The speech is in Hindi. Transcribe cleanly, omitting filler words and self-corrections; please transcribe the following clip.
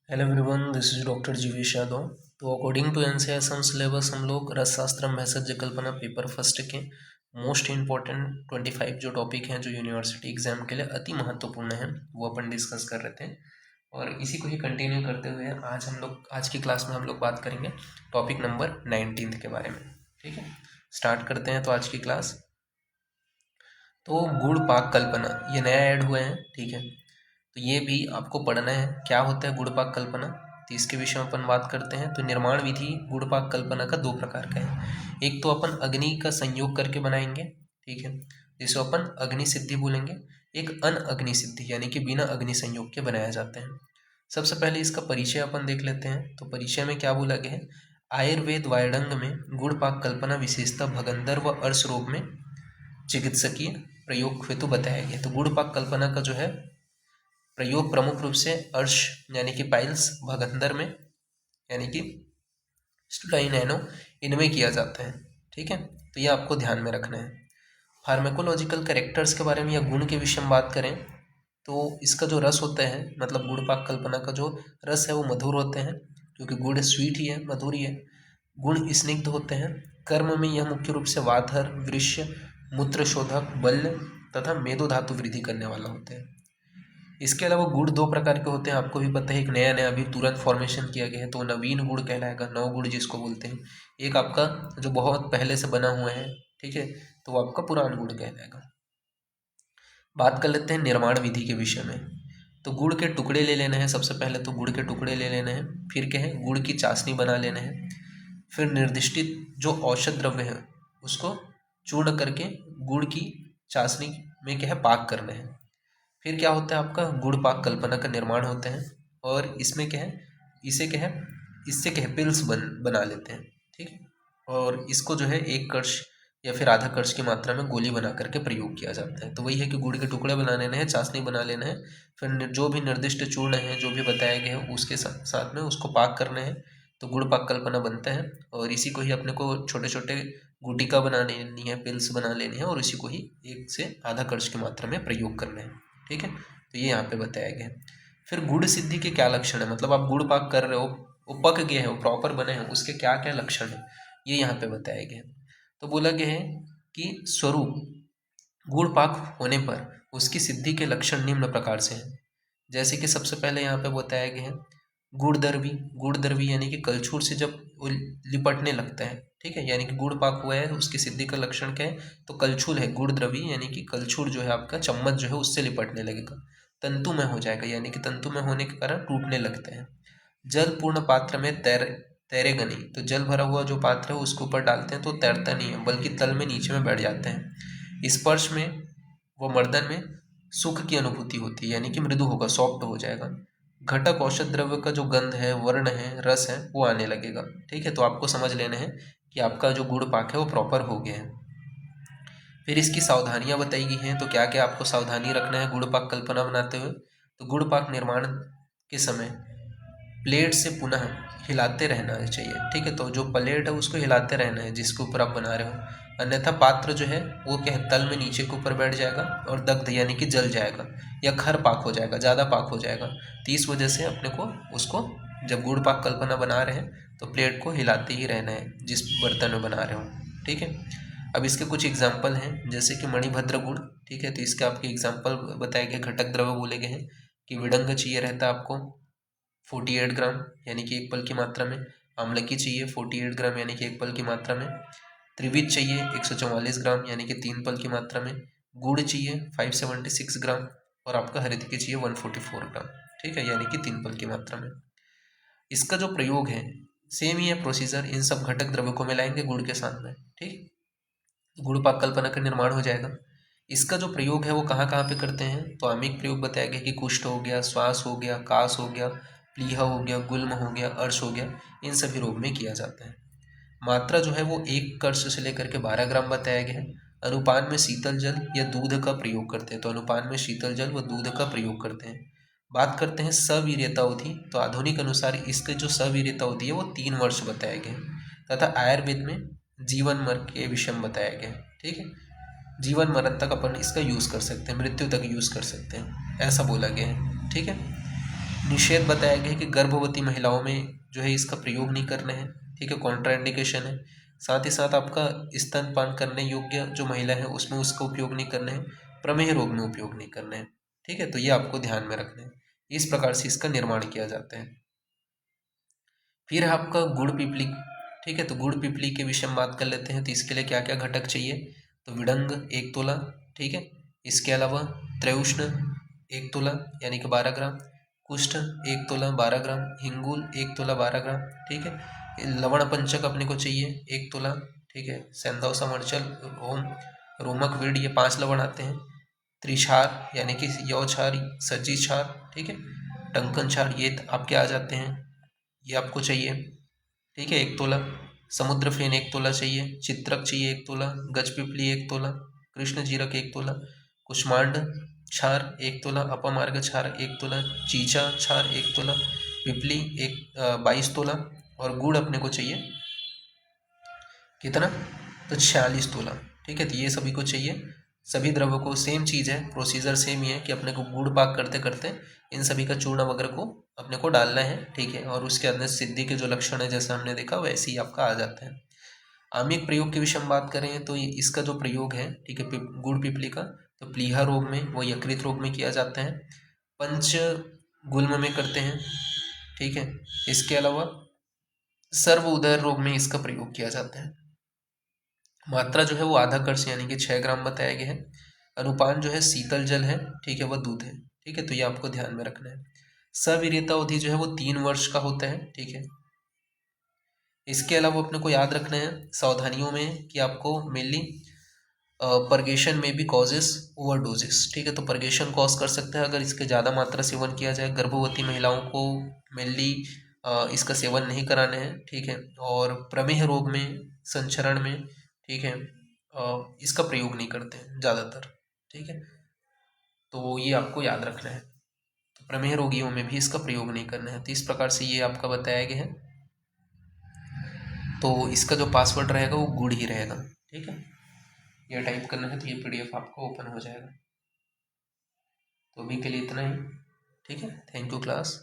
Hello everyone, this is doctor Jeevesh Yadav. तो अकॉर्डिंग टू एनसीईआरटी सिलेबस हम लोग रसशास्त्रम भेषज कल्पना पेपर फर्स्ट के मोस्ट इम्पॉर्टेंट 25 जो टॉपिक हैं जो यूनिवर्सिटी एग्जाम के लिए अति महत्वपूर्ण हैं वो अपन डिस्कस कर रहे थे। और इसी को ही कंटिन्यू करते हुए आज की क्लास में हम लोग बात करेंगे टॉपिक नंबर 19 के बारे में। ठीक है, स्टार्ट करते हैं तो आज की क्लास। तो गुण पाक कल्पना ये नया ऐड हुए हैं। ठीक है, तो ये भी आपको पढ़ना है, क्या होता है गुणपाक कल्पना। तो इसके विषय में अपन बात करते हैं। तो निर्माण विधि गुणपाक कल्पना का दो प्रकार का है। एक तो अपन अग्नि का संयोग करके बनाएंगे, ठीक है, जिसे अपन अग्नि सिद्धि बोलेंगे। एक अन अग्नि सिद्धि यानी कि बिना अग्नि संयोग के बनाया जाते हैं। सबसे पहले इसका परिचय अपन देख लेते हैं। तो परिचय में क्या बोला गया है, आयुर्वेद वायडंग में गुणपाक कल्पना विशेषता भगंदर व अर्श रोग में चिकित्सकीय प्रयोग हेतु बताया गया। तो गुणपाक कल्पना का जो है प्रयोग प्रमुख रूप से अर्श यानी कि पाइल्स, भगंदर में यानी कि स्टुलाइन एनो इनमें किया जाता है। ठीक है, तो ये आपको ध्यान में रखना है। फार्मेकोलॉजिकल कैरेक्टर्स के बारे में या गुण के विषय में बात करें तो इसका जो रस होता है, मतलब गुणपाक कल्पना का जो रस है वो मधुर होते हैं, क्योंकि गुड़ स्वीट ही है, मधुर ही है। गुण स्निग्ध होते हैं। कर्म में यह मुख्य रूप से वातहर, वृष्य, मूत्र शोधक, बल्य तथा मेदो धातु वृद्धि करने वाला होता है। इसके अलावा गुड़ दो प्रकार के होते हैं, आपको भी पता है। एक नया नया अभी तुरंत फॉर्मेशन किया गया है तो नवीन गुड़ कहलाएगा, नव गुड़ जिसको बोलते हैं। एक आपका जो बहुत पहले से बना हुआ है, ठीक है, तो वो आपका पुरान गुड़ कहलाएगा। बात कर लेते हैं निर्माण विधि के विषय में। तो गुड़ के टुकड़े ले लेने हैं। सबसे पहले तो गुड़ के टुकड़े ले लेने हैं, फिर क्या है, गुड़ की चाशनी बना लेना है। फिर निर्दिष्ट जो औषध द्रव्य है उसको चूर्ण करके गुड़ की चाशनी में क्या है पाक करना है। फिर क्या होता है, आपका गुड़ पाक कल्पना का निर्माण होता है। और इसमें क्या है, इसे क्या है, इससे क्या है पिल्स बना लेते हैं। ठीक है, और इसको जो है 1 कर्ण या फिर आधा कर्ण की मात्रा में गोली बना करके प्रयोग किया जाता है। तो वही है कि गुड़ के टुकड़े बना लेने हैं, चाशनी बना लेना है, फिर जो भी निर्दिष्ट चूर्ण है जो भी बताया गया है उसके साथ में उसको पाक करने हैं। तो गुड़ पाक कल्पना बनता है। और इसी को ही अपने को छोटे छोटे गुटिका बना लेनी है, पिल्स बना लेनी है, और इसी को ही 1 से आधा कर्ण की मात्रा में प्रयोग करना है। ठीक है, तो ये यहाँ पे बताया गया है। फिर गुड़ सिद्धि के क्या लक्षण है, मतलब आप गुड़ पाक कर रहे हो, वो पक गए हैं, वो प्रॉपर बने हैं, उसके क्या क्या लक्षण है ये यहाँ पे बताया गया है। तो बोला गया है कि स्वरूप गुड़ पाक होने पर उसकी सिद्धि के लक्षण निम्न प्रकार से हैं। जैसे कि सबसे पहले यहाँ पे बताया गया है गुड़ दरवी यानी कि कलछुल से जब वो लिपटने लगता है, ठीक है, यानी कि गुड़ पाक हुआ है, उसकी सिद्धि का लक्षण क्या है, तो कलछुल है, गुड़ द्रवी यानी कि कलछुल जो है आपका चम्मच जो है उससे लिपटने लगेगा। तंतु में हो जाएगा यानी कि तंतु में होने के कारण टूटने लगते हैं। जल पूर्ण पात्र में तैरेगा नहीं, तो जल भरा हुआ जो पात्र है उसके ऊपर डालते हैं तो तैरता नहीं है, बल्कि तल में नीचे में बैठ जाते हैं। स्पर्श में वो मर्दन में सुख की अनुभूति होती है यानी कि मृदु होगा, सॉफ्ट हो जाएगा। घटक औषध द्रव्य का जो गंध है, वर्ण है, रस है, वो आने लगेगा। ठीक है, तो आपको समझ लेना है कि आपका जो गुड़ पाक है वो प्रॉपर हो गया है। फिर इसकी सावधानियां बताई गई हैं। तो क्या क्या आपको सावधानी रखना है गुड़ पाक कल्पना बनाते हुए। तो गुड़ पाक निर्माण के समय प्लेट से पुनः हिलाते रहना चाहिए। ठीक है, तो जो प्लेट है उसको हिलाते रहना है जिसके ऊपर आप बना रहे हो, अन्यथा पात्र जो है वो क्या है तल में नीचे के ऊपर बैठ जाएगा और दग्ध यानी कि जल जाएगा या खर पाक हो जाएगा, ज़्यादा पाक हो जाएगा। तो इस वजह से अपने को उसको जब गुड़ पाक कल्पना बना रहे हैं तो प्लेट को हिलाते ही रहना है जिस बर्तन में बना रहे हो। ठीक है, अब इसके कुछ एग्जाम्पल हैं, जैसे कि मणिभद्र गुड़। ठीक है, तो इसके आपके एग्जाम्पल बताए गए, घटक द्रव्य बोले गए हैं कि विडंग चाहिए रहता है आपको 48 ग्राम यानी कि 1 पल की मात्रा में। आमलकी चाहिए 48 ग्राम यानी कि 1 पल की मात्रा में। त्रिविध चाहिए 144 ग्राम यानी कि 3 पल की मात्रा में। गुड़ चाहिए 576 ग्राम और आपका हरितकी चाहिए 144 ग्राम। ठीक है, यानी कि 3 पल की मात्रा में। इसका जो प्रयोग है सेम ही है प्रोसीजर, इन सब घटक द्रव्य को मिलाएंगे गुड़ के साथ में। ठीक, गुड़ पाक कल्पना का निर्माण हो जाएगा। इसका जो प्रयोग है वो कहाँ कहाँ पे करते हैं, तो आमिक प्रयोग बताया गया कि कुष्ठ हो गया, श्वास हो गया, कास हो गया, प्लीहा हो गया, गुल्म हो गया, अर्श हो गया, इन सभी रोग में किया जाता है। मात्रा जो है वो 1 कर्ष से लेकर के 12 ग्राम बताया गया है। अनुपान में शीतल जल या दूध का प्रयोग करते हैं, तो अनुपान में शीतल जल व दूध का प्रयोग करते हैं। बात करते हैं सवीर्यता अवधि, तो आधुनिक अनुसार इसके जो सवीर्यता अवधि है वो 3 वर्ष बताया गया है। तथा आयुर्वेद में जीवन मरण के विषय में बताया गया है। ठीक है, जीवन मरण तक अपन इसका यूज़ कर सकते हैं, मृत्यु तक यूज़ कर सकते हैं, ऐसा बोला गया है। ठीक है, निषेध बताया गया है कि गर्भवती महिलाओं में जो है इसका प्रयोग नहीं करना है, ठीक है, कॉन्ट्राइंडिकेशन है। साथ ही साथ आपका स्तनपान करने योग्य जो महिला है उसमें उसका उपयोग नहीं करना है, प्रमेह रोग में उपयोग नहीं करना है, ठीक है। तो ये आपको ध्यान में रखना है। इस प्रकार से इसका निर्माण किया जाता है। फिर है आपका गुड़ पिपली, ठीक है। तो गुड़ पिपली के विषय में बात कर लेते हैं। तो इसके लिए क्या क्या घटक चाहिए, तो विडंग 1 तोला, ठीक है। इसके अलावा त्रयोष्ण 1 तोला यानी कि 12 ग्राम, कुष्ठ 1 तोला 12 ग्राम, हिंगुल 1 तोला 12 ग्राम, ठीक है। लवण पंचक अपने को चाहिए 1 तोला, ठीक है। सेंधौसा मर्चल रोम रोमक वीड ये 5 लवण आते हैं। त्रिछार यानी कि यौ छार, सज्जी छार, ठीक है। टंकन छार ये आपके आ जाते हैं, ये आपको चाहिए, ठीक है, 1 तोला। समुद्र फेन 1 तोला चाहिए। चित्रक चाहिए 1 तोला। गज पिपली 1 तोला। कृष्ण जीरक 1 तोला। कुष्मांड छार 1 तोला। अपमार्ग छार 1 तोला। चीचा छार 1 तोला। पिपली 22 तोला। और गुड़ अपने को चाहिए कितना, तो 46 तोला, ठीक है। तो ये सभी को चाहिए। सभी द्रव्यों को सेम चीज़ है, प्रोसीजर सेम ही है कि अपने को गुड़ पाक करते करते इन सभी का चूर्ण वगैरह को अपने को डालना है, ठीक है। और उसके अंदर सिद्धि के जो लक्षण है जैसा हमने देखा वैसे ही आपका आ जाता है। आमिक प्रयोग के विषय में बात करें तो इसका जो प्रयोग है, ठीक है, गुड़ पिपली का, तो प्लीहा रोग में व यकृत रोग में किया जाता है। पंच गुल्म में करते हैं, ठीक है। इसके अलावा सर्व उदर रोग में इसका प्रयोग किया जाता है। मात्रा जो है वो आधा कर्ष यानी कि 6 ग्राम बताया गया है। अनुपान जो है शीतल जल है, ठीक है, वह दूध है, ठीक है। तो ये आपको ध्यान में रखना है। सवीर्यता अवधि जो है वो 3 वर्ष का होता है, ठीक है। इसके अलावा अपने को याद रखना है सावधानियों में कि आपको मेनली परगेशन में भी कॉजेस ओवरडोजेस, ठीक है। तो परगेशन कॉज कर सकता है अगर इसके ज़्यादा मात्रा सेवन किया जाए। गर्भवती महिलाओं को मेनली इसका सेवन नहीं कराना है, ठीक है। और प्रमेह रोग में, संचरण में, ठीक है, इसका प्रयोग नहीं करते हैं ज़्यादातर, ठीक है। तो ये आपको याद रखना है। तो प्रमेह रोगियों में भी इसका प्रयोग नहीं करना है। तो इस प्रकार से ये आपका बताया गया है। तो इसका जो पासवर्ड रहेगा वो गुड़ ही रहेगा, ठीक है। ये टाइप करना है तो ये पीडीएफ आपको ओपन हो जाएगा। तो अभी के लिए इतना ही, ठीक है। Thank you class.